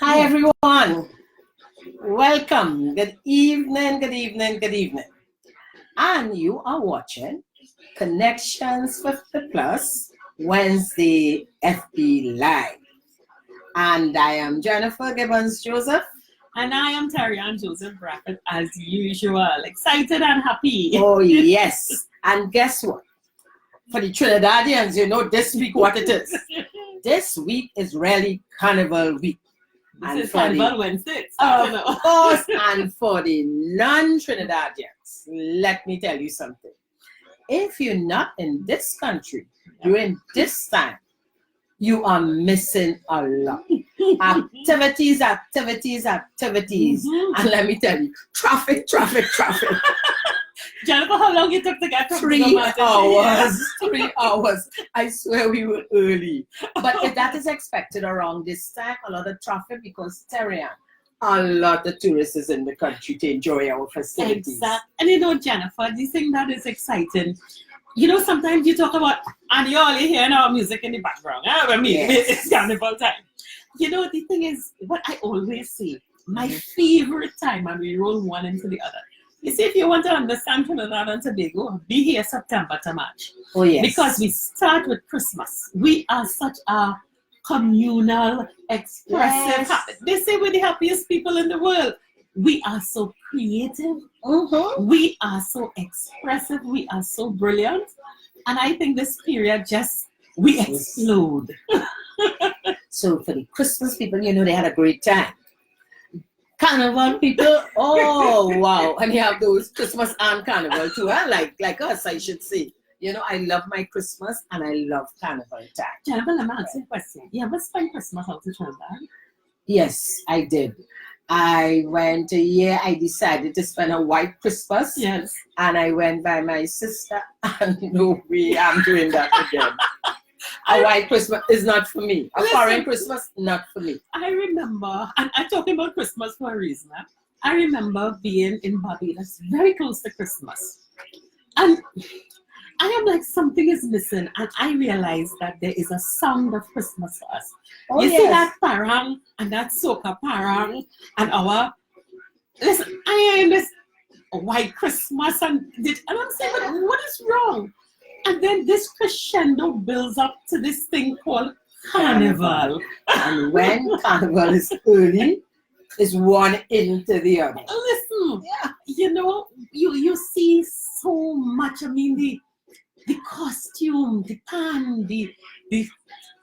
Hi everyone, welcome, good evening, good evening, good evening. And you are watching Connections 50 Plus Wednesday FB Live. And I am Jennifer Gibbons Joseph. And I am Terri-Ann Joseph Brackett, as usual. Excited and happy. Oh yes, and guess what? For the Trinidadians, you know this week what it is. This week is really Carnival week. This is Carnival Wednesday. Of course, and for the non-Trinidadians, let me tell you something. If you're not in this country during this time, you are missing a lot. Activities. Mm-hmm. And let me tell you, traffic. Jennifer, how long it took to get from 3 hours. 3 hours. I swear we were early. But if that is expected around this time, a lot of traffic because Terri-Ann, a lot of tourists is in the country to enjoy our festivities. Exactly. And you know, Jennifer, do you think that is exciting? You know, sometimes you talk about, and you're only hearing our music in the background. I mean, Yes. It's Carnival time. You know, the thing is, what I always say, my favorite time, and we roll one into the other. You see, if you want to understand Trinidad and Tobago, be here September to March. Oh, yes. Because we start with Christmas. We are such a communal, expressive. Yes. They say we're the happiest people in the world. We are so creative. Mm-hmm. We are so expressive. We are so brilliant. And I think this period we explode. So for the Christmas people, you know, they had a great time. Carnival people, oh wow, and you have those Christmas and Carnival too, huh? like us, I should say. You know, I love my Christmas and I love Carnival time. Jennifer, let me ask you a question. You ever spend Christmas out in Trinidad? Yes, I did. I went a year, I decided to spend a white Christmas. Yes. And I went by my sister, and no way I'm doing that again. A white Christmas is not for me. A foreign Christmas, not for me. I remember, and I'm talking about Christmas for a reason. I remember being in Barbados very close to Christmas. And I am like, something is missing. And I realized that there is a sound of Christmas for us. Oh, you yes. see that parang and that soca parang and our, listen, I am this white Christmas and I'm saying, but what is wrong? And then this crescendo builds up to this thing called Carnival. And when Carnival is early, it's one into the other. Listen, Yeah. you know, you see so much. I mean, the costume, the pan, the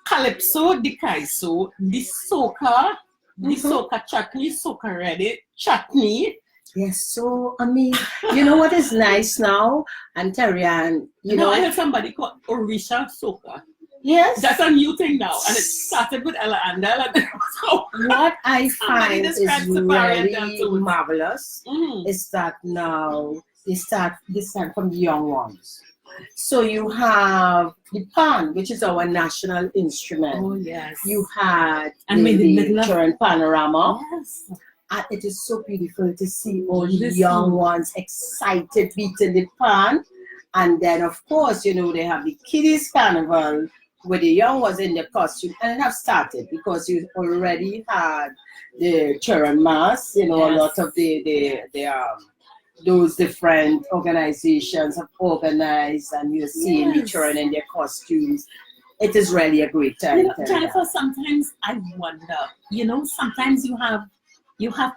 calypso, the kaiso, the soca, the soca chutney, soca ready chutney. Yes, so I mean, you know what is nice now? And Terri-Ann, you know. I heard somebody called Orisha Soca. Yes. That's a new thing now. And it started with Ella Andel. And so What I somebody find is described Safari and really Delta. marvelous is that now they start from the young ones. So you have the pan, which is our national instrument. Oh, yes. You had And with the middle of- Turin panorama. Yes. And it is so beautiful to see all the Listen. young ones excited beating the pan. And then, of course, you know, they have the kiddies carnival where the young ones in the costume. And it have started because you already had the Turin Mass, you know, Yes. a lot of those different organizations have organized, and you're seeing the Yes. children in their costumes. It is really a great time. You know, Jennifer, sometimes I wonder, you know, sometimes you have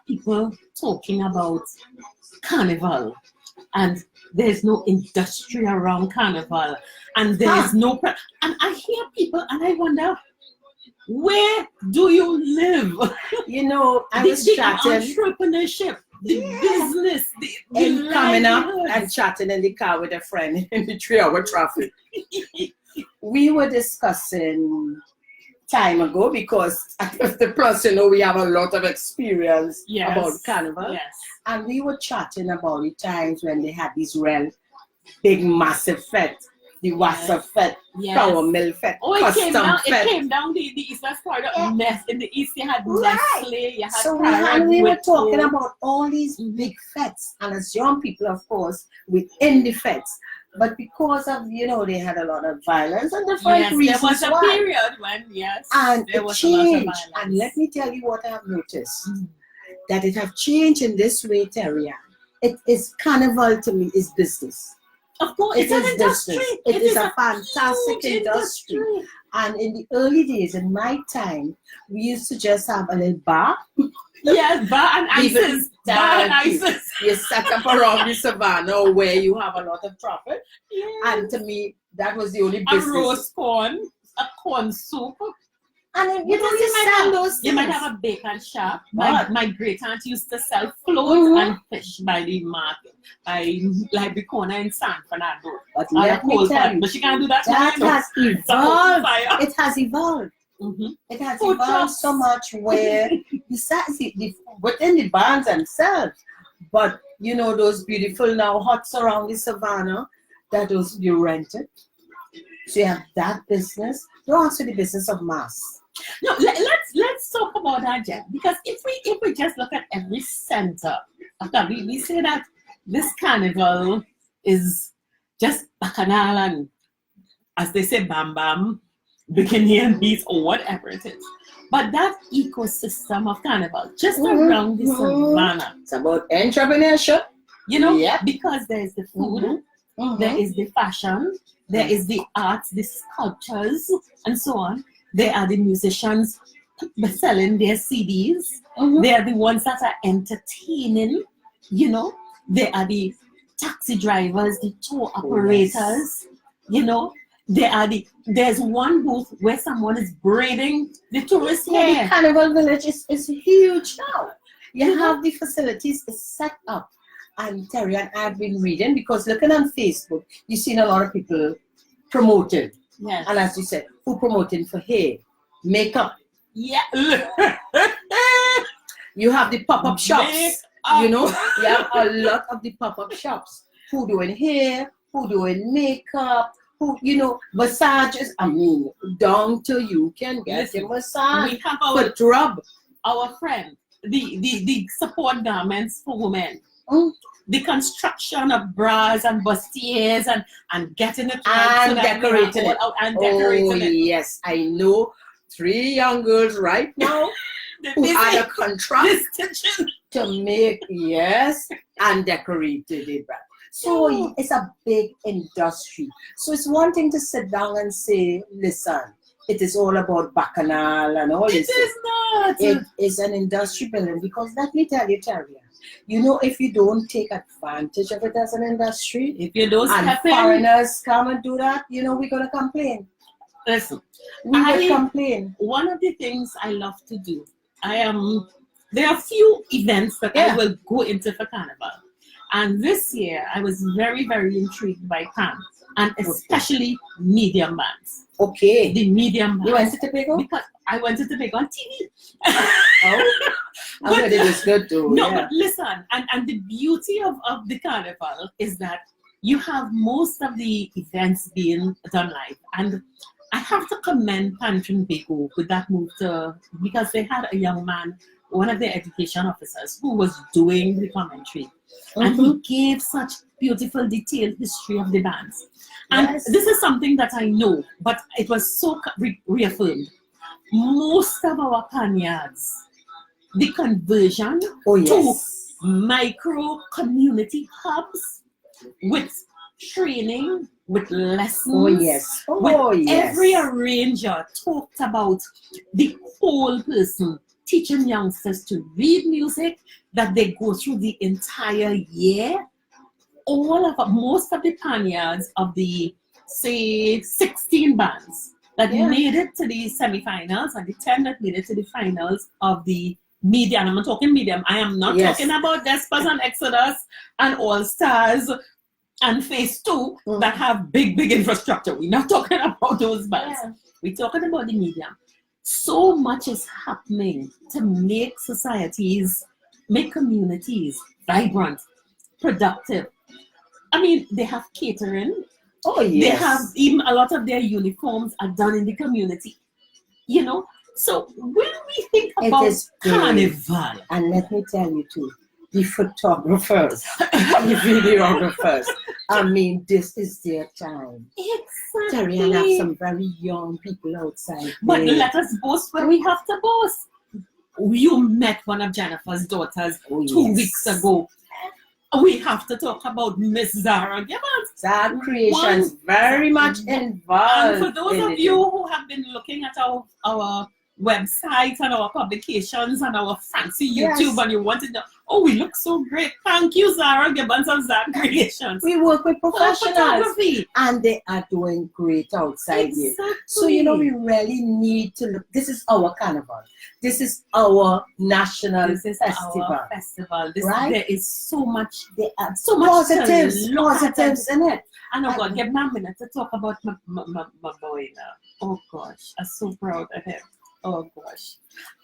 people talking about Carnival and there's no industry around Carnival and there's no, and I hear people and I wonder, where do you live? You know, I was the chatting. entrepreneurship, the business, the And coming up livelihood. and chatting in the car with a friend in the 3-hour traffic. We were discussing time ago because at 50 plus, you know, we have a lot of experience Yes. about Carnival. Yes. And we were chatting about the times when they had these real big, massive fete, the Wassa fete, Yes. Flour Mill fete, Oh, it custom came fete. down the eastern part of Yeah. Nest. In the east, you had Right. Nestle, you had So Parrot we were with talking Coke. about all these big fetes, and as young people, of course, within the fetes, But because of, they had a lot of violence and different Yes, reasons there was a why. period when, yes, And there it was a lot of changed. violence. And let me tell you what I have noticed. That it have changed in this way, Terri-Ann. It is Carnival to me is business. Of course, It it's an is industry. business. It is a huge fantastic industry. And in the early days, in my time, we used to just have a little bar. Yes, bar and ices. Bar and ices. You set up around the savannah where you have a lot of traffic. Yes. And to me, that was the only A business. roast corn, a corn soup. And then, you sell those things. You might have a bacon shop. My great aunt used to sell floats and fish by the market, by like the corner in San Fernando. But let me tell you, but she can't do that. That has evolved. It has evolved. It has evolved so much where within the barns themselves, but those beautiful now huts around the savannah that those you rented. So you have that business. You also the business of mass. No, let's talk about that, Jen. Because if we just look at every center, we say that this carnival is just bacchanal and, as they say, bam bam, bikini and beats or whatever it is. But that ecosystem of carnival, just around the savannah, it's about entrepreneurship. Because there is the food, there is the fashion, there is the arts, the sculptures, and so on. There are the musicians selling their CDs. They are the ones that are entertaining, There are the taxi drivers, the tour operators, There's one booth where someone is braiding the tourist hair. The Carnival Village is huge now. You have the facilities set up. And Terri-Ann, I've been reading because looking on Facebook, you've seen a lot of people promoting. Yes. And as you said, who promoting for hair, makeup. Yeah. You have the pop-up shops. You have a lot of the pop-up shops. Who doing hair, who doing makeup, who, massages. I mean, down to you can get a massage. We have our friend, the support garments for women. The construction of bras and bustiers and getting it right and decorating it. Decorating it. Yes, I know 3 young girls right now who had a contract to make, and decorated it. So it's a big industry. So it's one thing to sit down and say, listen, it is all about bacchanal and all this. It is not. It is an industry building because let me tell you, Terri-Ann, if you don't take advantage of it as an industry, if you don't and foreigners come and do that, we're going to complain. Listen, we will complain. One of the things I love to do, there are a few events that I will go into for Carnival. And this year, I was very, very intrigued by bands, and especially medium bands. Okay. The medium bands. You went to Tobago? Because I went to Tobago on TV. I heard it was good too. No, but listen, and the beauty of the Carnival is that you have most of the events being done live. And I have to commend Trinidad with that move because they had a young man, one of their education officers, who was doing the commentary. And he gave such beautiful detailed history of the bands. And this is something that I know, but it was so reaffirmed. Most of our panyards, the conversion to micro community hubs with training, with lessons. Every arranger talked about the whole person, teaching youngsters to read music that they go through the entire year. Most of the panyards of the, say, 16 bands that made it to the semifinals and the 10 that made it to the finals of the medium. I'm not talking medium. I am not talking about Despers and Exodus and All Stars and Phase 2 that have big infrastructure. We're not talking about those bands. We're talking about the medium. So much is happening to make societies, make communities vibrant, productive. I mean, they have catering. They have even a lot of their uniforms are done in the community. So when we think about Carnival, and let me tell you too, the photographers, the videographers, I mean, this is their time. Exactly. Terri-Ann have some very young people outside But there. let us boast where we have to boast. You met one of Jennifer's daughters 2 weeks ago. We have to talk about Miss Zara Gibbons. Zara Creations very much involved. And for those of you who have been looking at our website and our publications and our fancy YouTube and you wanted to, oh, we look so great. Thank you, Zara Gibbons of Zara Creations. We work with professionals photography. And they are doing great outside Exactly. here. So, you know, we really need to look. This is our carnival. This is our national festival. Our festival. Right? There is so much, There are so much positives in it. And oh God, give me a minute to talk about my boy now. Oh gosh, I'm so proud of him. Oh gosh.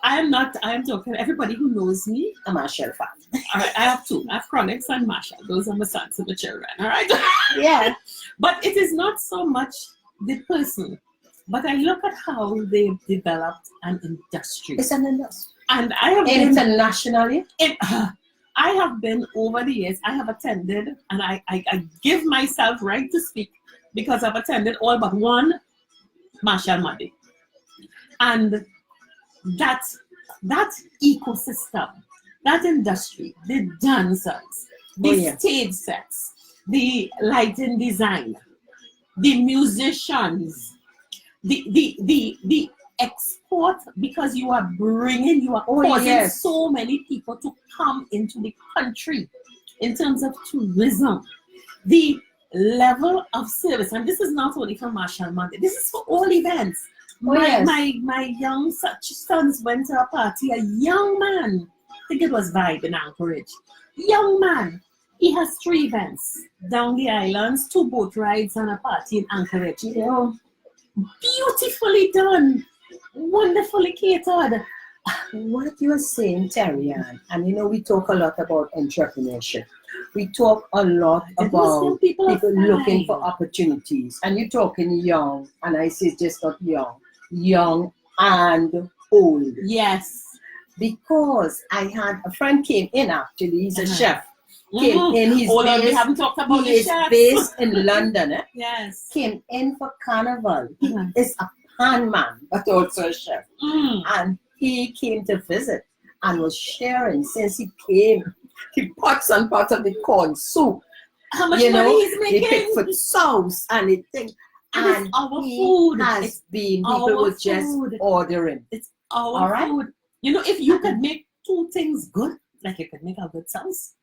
I am talking, everybody who knows me. A Marshall fan. All right, I have two. I have Chronics and Marshall. Those are my sons and my children. All right. Yeah. But it is not so much the person, but I look at how they've developed an industry. It's an industry. And I have internationally. I have been over the years, I have attended, and I give myself right to speak because I've attended all but one Marshall Monday. And that ecosystem, that industry, the dancers, the stage sets, the lighting design, the musicians, the export, because you are causing so many people to come into the country in terms of tourism. The level of service, and this is not only for Marshall Monday, this is for all events. My young sons went to a party, a young man, I think it was Vibe in Anchorage. Young man, he has 3 events down the islands, 2 boat rides and a party in Anchorage. You know, beautifully done, wonderfully catered. What you're saying, Terri-Ann, and you know, we talk a lot about entrepreneurship. We talk a lot about people looking for opportunities. And you're talking young, and I say just not young and old. Yes. Because I had a friend came in actually, he's a chef. Came in, we haven't talked about he is based in London. Yes. Came in for Carnival. He is a pan man, but also a chef. And he came to visit and was sharing since he came. He pots and pots of the corn soup. How much money he's making? The Bigfoot sauce and the thing. And our food has been, people would just order him. It's our food. You know, if you could make 2 things good, like you could make a good sauce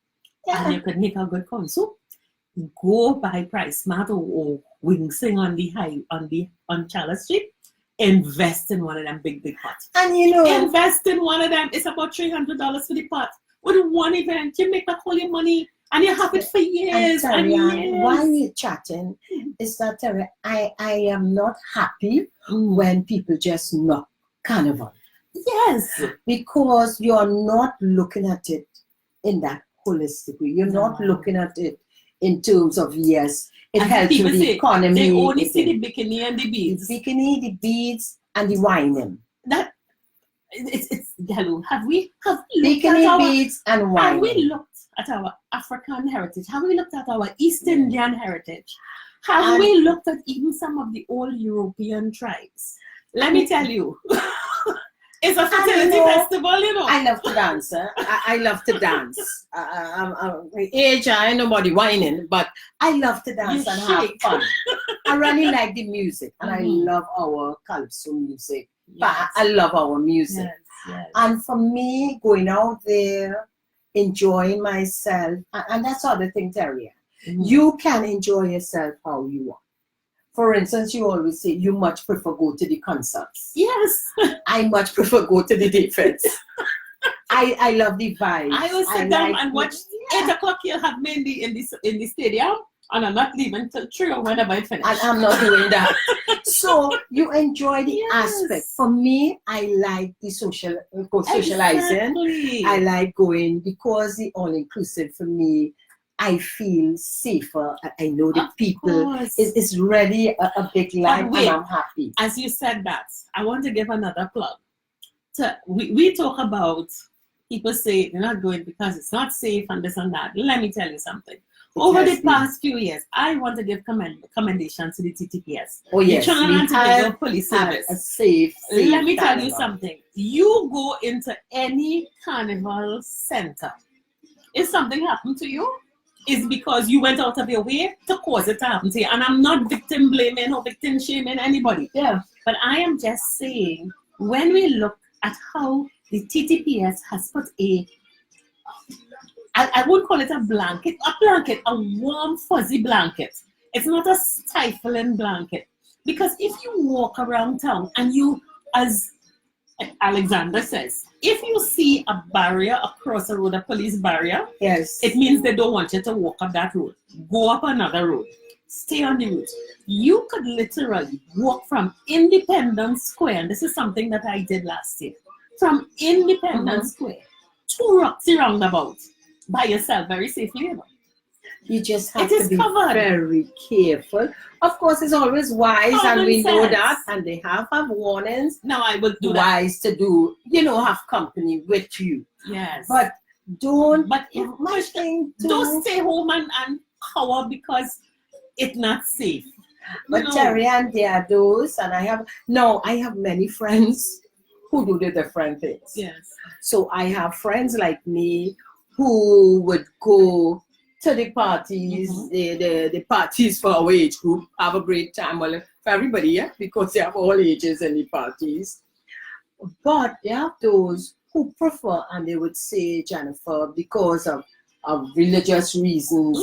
and you could make a good corn soup, go buy Price Smart or Wing Sing on Charles Street. Invest in one of them big pots. And you know, invest in one of them. It's about $300 for the pot. With one event, you make back all your money and you have it for years. And years. While we're chatting, is that Terri, I am not happy when people just knock Carnival. Yes. Because you're not looking at it in that holistic way. You're not looking at it in terms of, it helps with the economy. They only see the bikini and the beads. The bikini, the beads, and the whining. Hello. Have we bikini, beads, and whining? Have we looked at our African heritage? Have we looked at our East Indian heritage? Have we looked at even some of the old European tribes? Let me tell you. It's a fertility festival, you know. I love to dance. I love to dance. My age, I ain't nobody whining, but I love to dance and have fun. I really like the music, and I love our calypso music. But I love our music. Yes. And for me, going out there, enjoying myself, and that's the other thing, Terri-Ann. You can enjoy yourself how you want. For instance, you always say you much prefer go to the concerts. Yes. I much prefer go to the defense. I love the vibes. I will sit down and watch 8 o'clock. You'll have me in the stadium, and I'm not leaving till 3 or whenever I finish. And I'm not doing that. So you enjoy the aspect. For me, I like the socializing. Exactly. I like going because the all-inclusive for me, I feel safer. I know the people. It's really a big life, and I'm happy. As you said that, I want to give another plug. We talk about people say they're not going because it's not safe and this and that. Let me tell you something. Over the has been. past few years, I want to give commendations to the TTPS. Oh yes, the Trinidad and Tobago Police had Service. a safe Let me tell you carnival. something. You go into any carnival center. If something happened to you, it's because you went out of your way to cause it to happen to you. And I'm not victim blaming or victim shaming anybody. Yeah. But I am just saying, when we look at how the TTPS has put I won't call it a blanket, a warm, fuzzy blanket. It's not a stifling blanket. Because if you walk around town and you, as Alexander says, if you see a barrier across the road, a police barrier, Yes. it means they don't want you to walk up that road. Go up another road. Stay on the route. You could literally walk from Independence Square, and this is something that I did last year, from Independence Square to Roxy Roundabout by yourself very safely. You know. You just have It to is be covered. very careful. Of course, it's always wise, and Common we know sense. that, and they have warnings. Now I will do that. Wise to do, have company with you. Yes. But don't. But if much thing to. don't stay home and cower because it's not safe. But Terri-Ann, there are those, and I have many friends who do the different things. Yes. So I have friends like me who would go to the parties, the parties for our age group, have a great time. Well, for everybody, yeah, because they have all ages in the parties. But there are those who prefer, and they would say, Jennifer, because of religious reasons,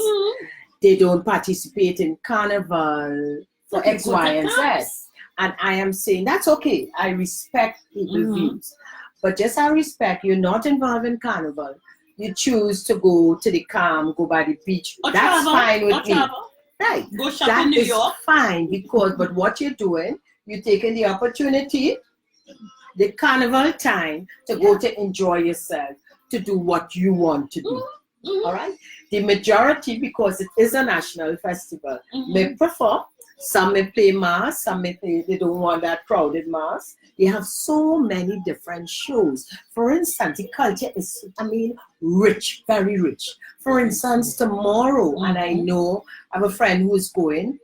they don't participate in carnival for X, Y, and Z. And I am saying that's okay. I respect people's views. But just I respect you're not involved in carnival. You choose to go to the calm, go by the beach. Or that's travel, fine with me. travel. Right. Go shop That in New is York. fine because but what you're doing, you're taking the opportunity, the carnival time to go to enjoy yourself, to do what you want to do. All right. The majority, because it is a national festival, may prefer. Some may play mass, some may play, they don't want that crowded mass. They have so many different shows. For instance, the culture is, rich, very rich. For instance, tomorrow, and I know I have a friend who is going,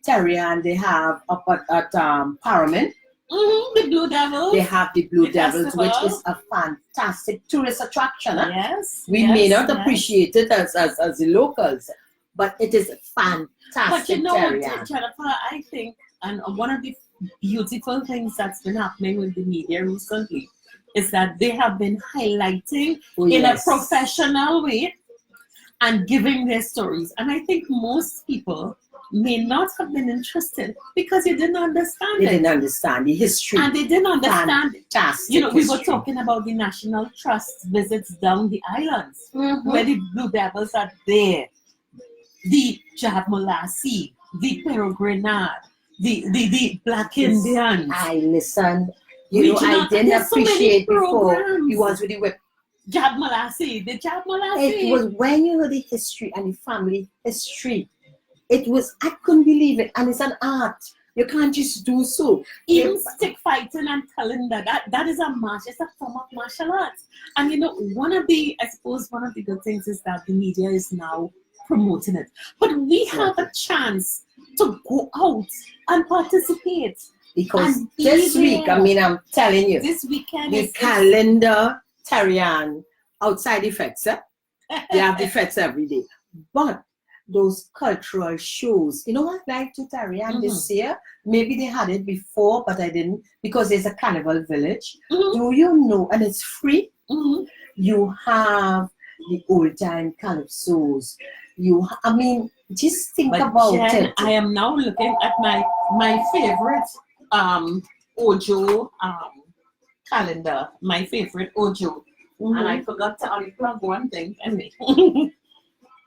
Terri-Ann, they have up at Paramount. The Blue Devils. They have the Blue Devils, festival. which is a fantastic tourist attraction. Huh? Yes. We may not appreciate it as the locals, but it is fantastic. But you know what, Terri-Ann. Jennifer, I think, and one of the beautiful things that's been happening with the media recently is that they have been highlighting in a professional way and giving their stories. And I think most people may not have been interested because they didn't understand They it. didn't understand the history. And they didn't understand it. Fantastic You know, we were history. talking about the National Trust visits down the islands, where the Blue Devils are there. The Jab Molasi, the Peregrinade, the Black Indians. I listened. I didn't there's so many appreciate before. programs. He was with the whip. Jab Molasi, the Jab Molasi. It was when you heard the history and the family history. It was, I couldn't believe it. And it's an art. You can't just do so. Even stick fighting and telling that is a march. It's a form of martial arts. And one of the good things is that the media is now promoting it. But we have a chance to go out and participate. Because and this be week, there. I'm telling you, This weekend the calendar, Terri-Ann, outside the fets, they have the fets every day. But those cultural shows, you know what I like to Terri-Ann this year? Maybe they had it before, but I didn't, because there's a carnival village. Do you know, and it's free, you have the old time calypsos. Just think about Jen, it. I am now looking at my favorite Ojo calendar, my favorite Ojo. And I forgot to unplug one thing,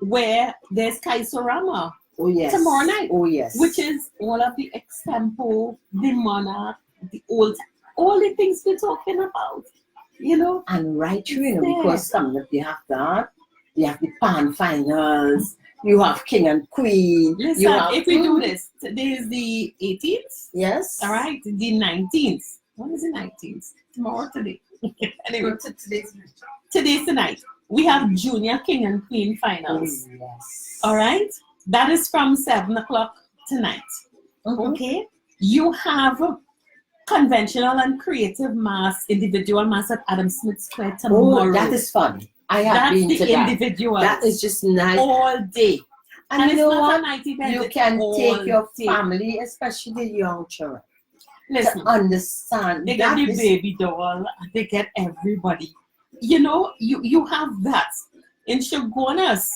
where there's Kaisorama tomorrow night. Oh yes. Which is all of the extempo, the monarch, all the things we're talking about. And right through, because some of you have that. You have the pan finals. You have king and queen. Listen, if we do this, today is the 18th. Yes. All right, the 19th. When is the 19th? Tomorrow, today. Anyway, today's the night. we have Junior King and Queen finals. Yes. All right? That is from 7 o'clock tonight. Okay? You have conventional and creative mass, individual mass at Adam Smith Square tomorrow. Oh, that is fun. I have been to That's the that. individual. That is just nice. All day. And you it's know not what? a night event, You it's can all take your day. family, especially the young children, Listen, to understand. they get that the is- baby doll, they get everybody. You know, you have that. In Shogunas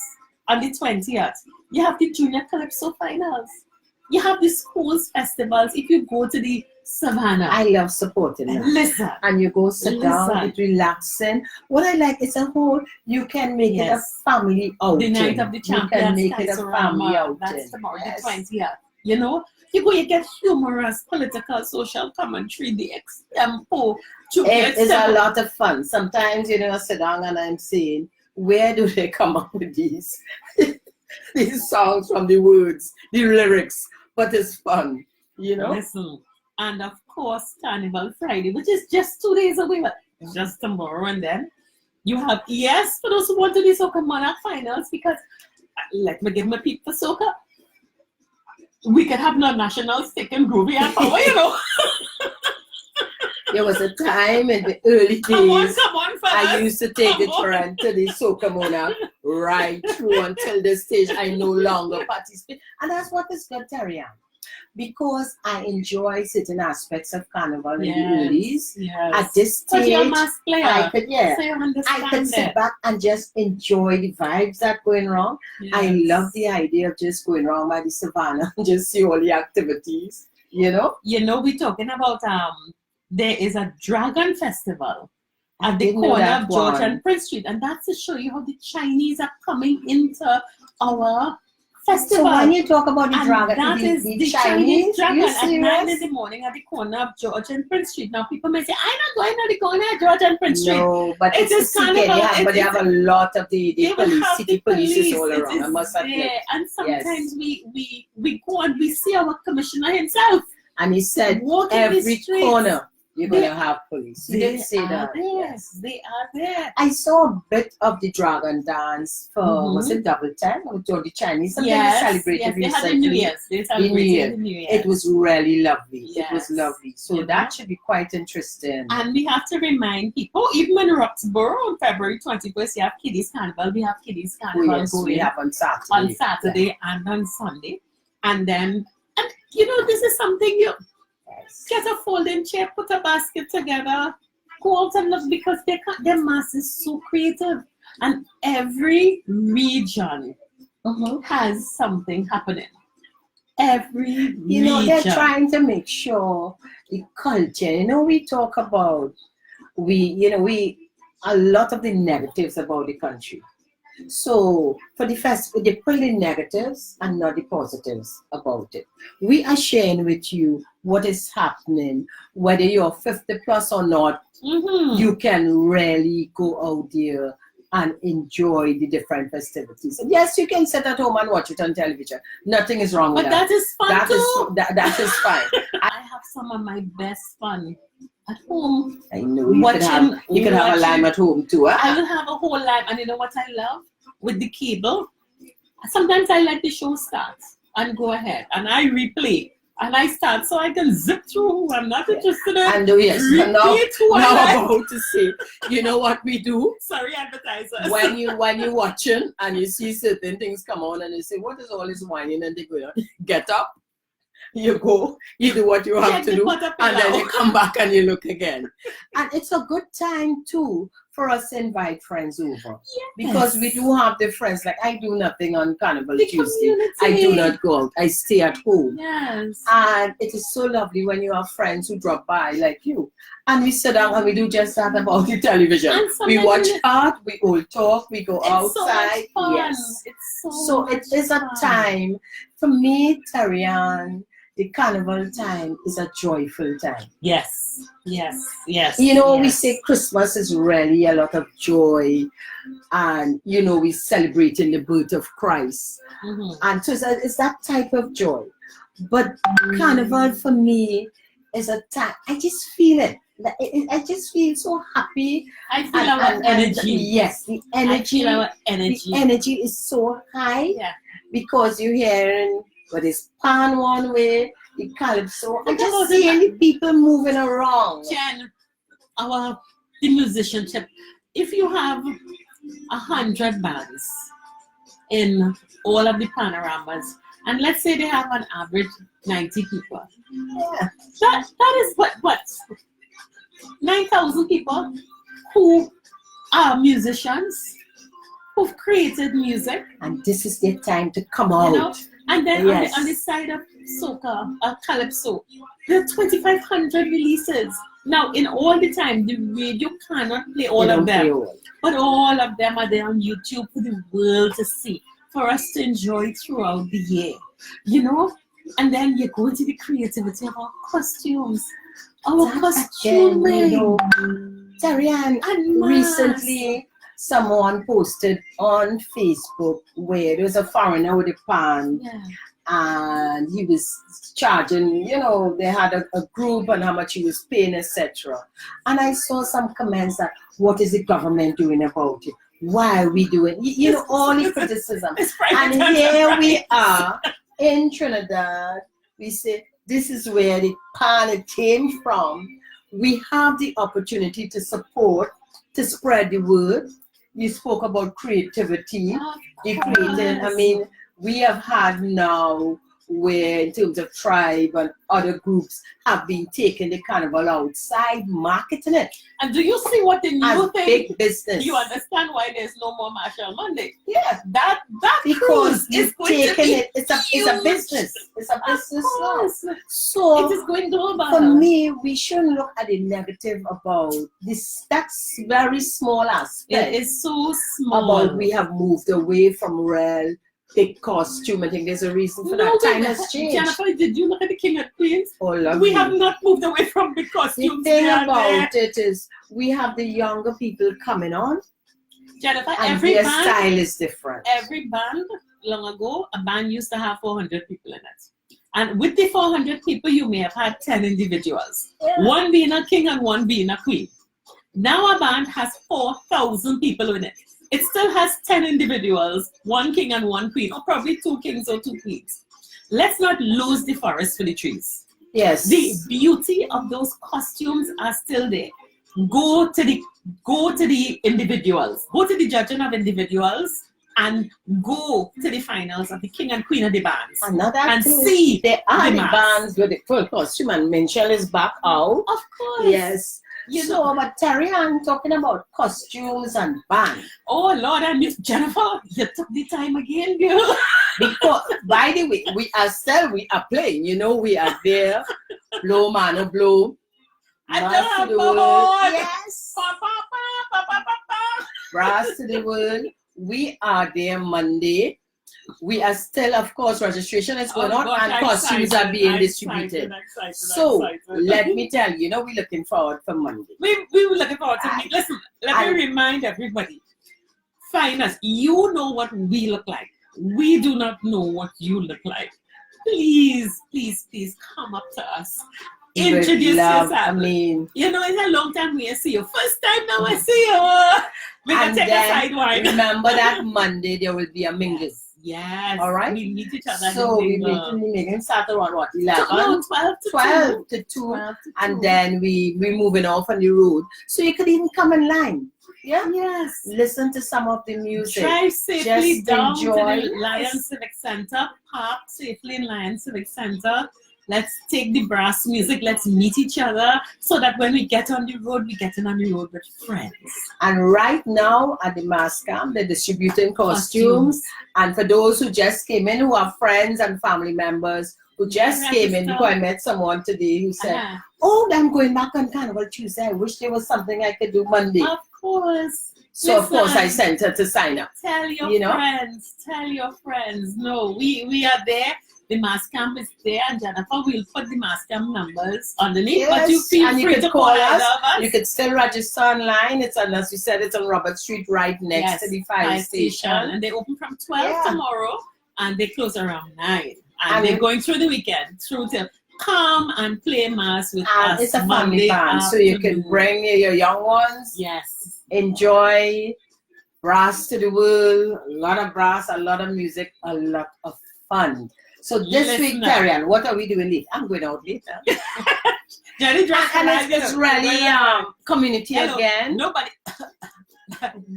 on the 20th, you have the Junior Calypso finals. You have the schools festivals. If you go to the Savannah, I love supporting that. listen. And you go sit down, Listen. it's relaxing. What I like is a whole, you can make it a Yes. family outing. The night of the You can champions, make it a family outing. that's tomorrow, Yes. the 20th. You know, you go, you get humorous, political, social commentary, the extempo. It is a lot of fun. Sometimes, you know, I sit down and I'm saying, where do they come up with these these songs from the words, the lyrics? But it's fun, you know. Listen, and of course, Carnival Friday, which is just 2 days away, but just tomorrow, and then you have for those who want to do Soca Monarch finals, because let me give my peep for Soca. We can have non-national stick and groovy and power, you know. There was a time in the early days. Come on, I fellas. used to take the Come on. trend to the Soca Monarch right through until the stage I no longer participate. And that's what is good, Terri-Ann. Because I enjoy certain aspects of Carnival in the earlys. Yes. At this But you're a stage, mass player. I could, So you understand I could sit it. back and just enjoy the vibes that going wrong. I Yes. love the idea of just going around by the savannah and just see all the activities, you know? You know, we're talking about there is a dragon festival at the didn't know corner that of George one. and Prince Street, and that's to show you how the Chinese are coming into our festival. So when you talk about the and dragon, that is the the Chinese, dragon you at 9 in serious? the morning at the corner of George and Prince Street. Now people may say, I'm not going to the corner of George and Prince Street. No, but It it's is the city, Carnival, but they have a lot of the They will police, have city the police all it around, I is must admit. there. And sometimes we go and we see our commissioner himself And he said, walking the every streets. corner, you're going They- to have police. He They did say are that. there. Yes. They are there. I saw a bit of the dragon dance for, Mhm. was it Double Ten or the Chinese? Something Yes, they celebrated yes, they had the recently. New Year's. They celebrated the New Year's. It was really lovely. It was Yes. lovely. So Yeah. that should be quite interesting. And we have to remind people, even in Roxborough on February 21st, you have Kiddies Carnival. We have Kiddies Oh, Carnival yes, going we have on Saturday. on Saturday and on Sunday. And then, and you know, this is something you Yes. get a folding chair, put a basket together, go out and look, because their mass is so creative. And every region Mhm. has something happening. Every You know, they're region. trying to make sure the culture, you know, we talk about, a lot of the negatives about the country. So for the festival, they put the negatives and not the positives about it. We are sharing with you what is happening, whether you're 50 plus or not. Mhm. You can really go out there and enjoy the different festivities. And yes, you can sit at home and watch it on television. Nothing is wrong with But that. that is fun That too. is that is fine. I have some of my best fun at home. I know you Watching- could have a lime at home too. I Huh? will have a whole life, and you know what I love? With the cable, sometimes I let the show start and go ahead, and I replay, and I start so I can zip through who I'm not interested in. And yes, now repeat who I like. I'm about to say, you know what we do? Sorry, advertisers. When you're watching and you see certain things come on and you say, what is all this whining and they go on? Get up, you go, you do what you have Get to the do, butter and then you pillow. come back and you look again. And it's a good time too for us to invite friends over. Because we do have the friends, like I do nothing on Carnival The Tuesday. I do community. not go out. I stay at home. Yes. And it is so lovely when you have friends who drop by like you. And we sit down and we do just that about the television. And We sometimes watch it- art, we all talk, we go It's so much outside. fun. Yes. It's so So much it is a fun. time, for me, Terri-Ann, the carnival time is a joyful time. Yes. Yes. Yes. You know, we yes. say Christmas is really a lot of joy, and you know, we celebrating the birth of Christ, Mhm. and so it's that type of joy. But Carnival for me is a time, I just feel it. I just feel so happy. I feel our energy. Yes, the energy. I feel our energy. The energy is so high. Yeah. Because you're hearing what is pan one way, the calypso, and Think just about seeing it. the people moving around. Jen, the musicianship. If you have 100 bands in all of the panoramas, and let's say they have an average 90 people, Yeah. that is what 9,000 people who are musicians who've created music, And this is their time to come you out. know. And then Yes. on the side of soca, calypso, there are 2,500 releases. Now, in all the time, the radio cannot play all They don't of them, play all. but all of them are there on YouTube for the world to see, for us to enjoy throughout the year, you know. And then you go into the creativity of our costumes, our That costuming, again, you know, Terri-Ann, and masks. recently someone posted on Facebook where there was a foreigner with a pan Yeah. and he was charging, you know, they had a group and how much he was paying, etc. And I saw some comments that, what is the government doing about it? Why are we doing, you know, all the criticism. It's And private here we enterprise. are in Trinidad. We say, this is where the pan came from. We have the opportunity to support, to spread the word. You spoke about creativity. Of The creative, I course. mean, we have had now where in terms of tribe and other groups have been taking the carnival outside, marketing it And do you see what the new as thing? big business. You understand why there's no more Marshall Monday? Yeah, That because cruise you've is going to taken be it, it's a huge. business. It's a Of business now. course. So It is going global. for me, we shouldn't look at the negative about this. That's very small aspect. It is so small. About we have moved away from real big costume. I think there's a reason for No, that. Time wait, has changed. Jennifer, did you look at the King and Queens? Oh, lovely. We have not moved away from the The costumes. thing They are there. about it is we have the younger people coming on Jennifer, and every their band, style is different. every band long ago, a band used to have 400 people in it. And with the 400 people, you may have had 10 individuals. Yeah. One being a king and one being a queen. Now a band has 4,000 people in it. It still has 10 individuals, one king and one queen, or probably 2 kings or 2 queens. Let's not lose the forest for the trees. Yes. The beauty of those costumes are still there. Go to the individuals. Go to the judging of individuals and go to the finals of the king and queen of the bands. Another And thing, see there are the the mask. bands with the full costume, and Minchelle is back out. Of course. Yes. You so, know. but Terri-Ann talking about costumes and band. Oh Lord, I miss Jennifer. You took the time again, girl. Because, by the way, we are playing. You know, we are there. Blow, Mano, blow. I Brass don't to have the my world. board. Yes. Pa, pa, pa, pa, pa, pa, pa. Brass to the world. We are there Monday. We are still, of course, registration is going on God, and I'm costumes excited, are being I'm distributed. excited. So, let me tell you, we're looking forward for Monday. We were looking forward to meet. Listen, let me remind everybody. Find us. You know what we look like. We do not know what you look like. Please, please, please come up to us. We would Introduce love, yourself. I mean, You know, it's a long time we see you. First time now I see you. We're going and to take a then side wine. remember that Monday there will be a mingle. Yes. All right. We meet each other. So we mingle. making start around what, 11? No, 12 to 12 to 2. 12 to 2. And then we're moving off on the road. So you could even come in line. Yeah? Yes. Listen to some of the music. Drive safely Just down enjoy. to the Lion Civic Center. Park safely in Lion Civic Center. Let's take the brass music. Let's meet each other so that when we get on the road, we get on the road with friends. And right now at the mass camp, they're distributing costumes. And for those who just came in, who are friends and family members who just came in, because I met someone today who said, oh, I'm going back on Carnival Tuesday. I wish there was something I could do Monday. Of course. So, of course, I sent her to sign up. Tell your friends. Tell your friends. No, we are there. The mass camp is there, and Jennifer will put the mass camp numbers underneath. Yes, but you feel and free you to could call us. us. You could still register online. It's on, as you said, it's on Robert Street, right next to the fire station. And they open from 12 tomorrow, and they close around 9. And they're going through the weekend, through till. come and play mass with And us. it's a family Monday band, so you can afternoon. bring your young ones. Yes. Enjoy brass to the world. A lot of brass, a lot of music, a lot of fun. So this week, Listen up. Terri-Ann, what are we doing later? I'm going out later. Jenny just And arrived, it's really community Hello. again. Nobody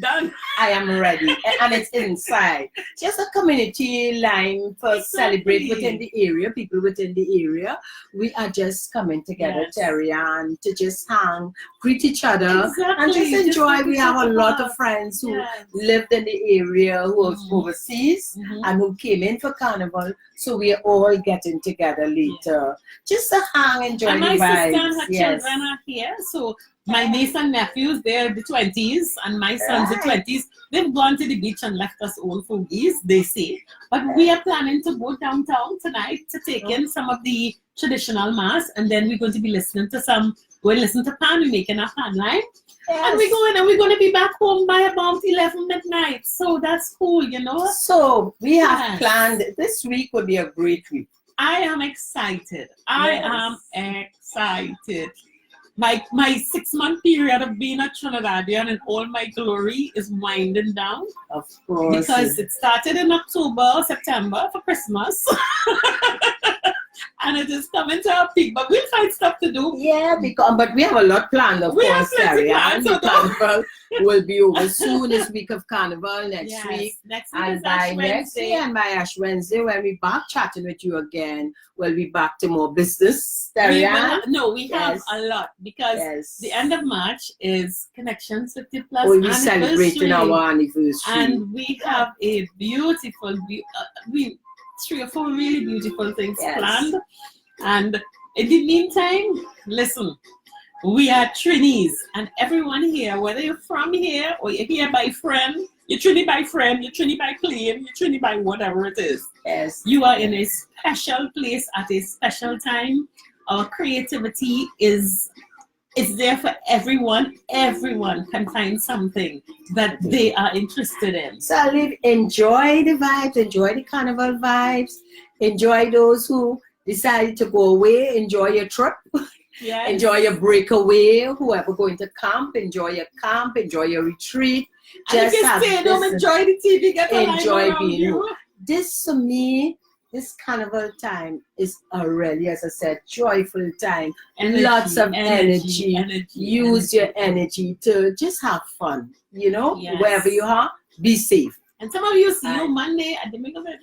done. I am ready, and it's inside. Just a community line for celebrate Exactly. within the area, people within the area. We are just coming together, Yes. Terri-Ann, to just hang, greet each other, and Exactly. just Just enjoy. greet We each have a other. lot of friends who Yes. lived in the area, who was Mhm. overseas, Mhm. and who came in for Carnival. So we are all getting together later, just to hang, enjoy And the my vibes. sister and her Yes. children are here. So my niece and nephews, they're the 20s, and my son's the Right. 20s. They've gone to the beach and left us all fogies, they say. But we are planning to go downtown tonight to take in some of the traditional mass, and then we're going to be listening to we're listening to pan, we're making a pan line. And we're going to be back home by about 11 midnight. So that's cool, you know. So we have Yes. planned this week will be a great week. I am excited. I Yes. am excited. My 6-month period of being a Trinidadian in all my glory is winding down Of course. because it started in October, September for Christmas. And it is coming to a peak, but we'll find stuff to do. Yeah, but we have a lot planned, of We have course, plenty Terri-Ann. planned, so The Carnival will be over soon. This week of Carnival, next Yes, week. next week And is by Ash next Wednesday. year, and by Ash Wednesday, when we back chatting with you again, we'll be back to more business, Terri-Ann. We have Yes. a lot because Yes. the end of March is Connections 50 Plus We'll be celebrating anniversary. our anniversary. And we have a beautiful, 3 or 4 really beautiful things Yes. planned. And in the meantime, listen, we are Trinis, and everyone here, whether you're from here or you're here by friend, you're Trini by friend, you're Trini by plane, you're Trini by whatever it is. Yes. You are in a special place at a special time. Our creativity is there for everyone. Everyone can find something that they are interested in. So enjoy the vibes, enjoy the Carnival vibes, enjoy those who decided to go away, enjoy your trip, Yes. enjoy your breakaway, whoever going to camp, enjoy your camp, enjoy your retreat. And if you have stay home, this- enjoy the TV, get a line enjoy around being you. This for me, this Carnival time is a really, as I said, joyful time. Lots of energy. Use your energy to just have fun, you know, Yes. wherever you are, be safe. And some of you see Right. you Monday at the Mega Village.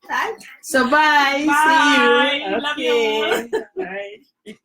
Right? So bye. Bye. See you. Love you all. Bye.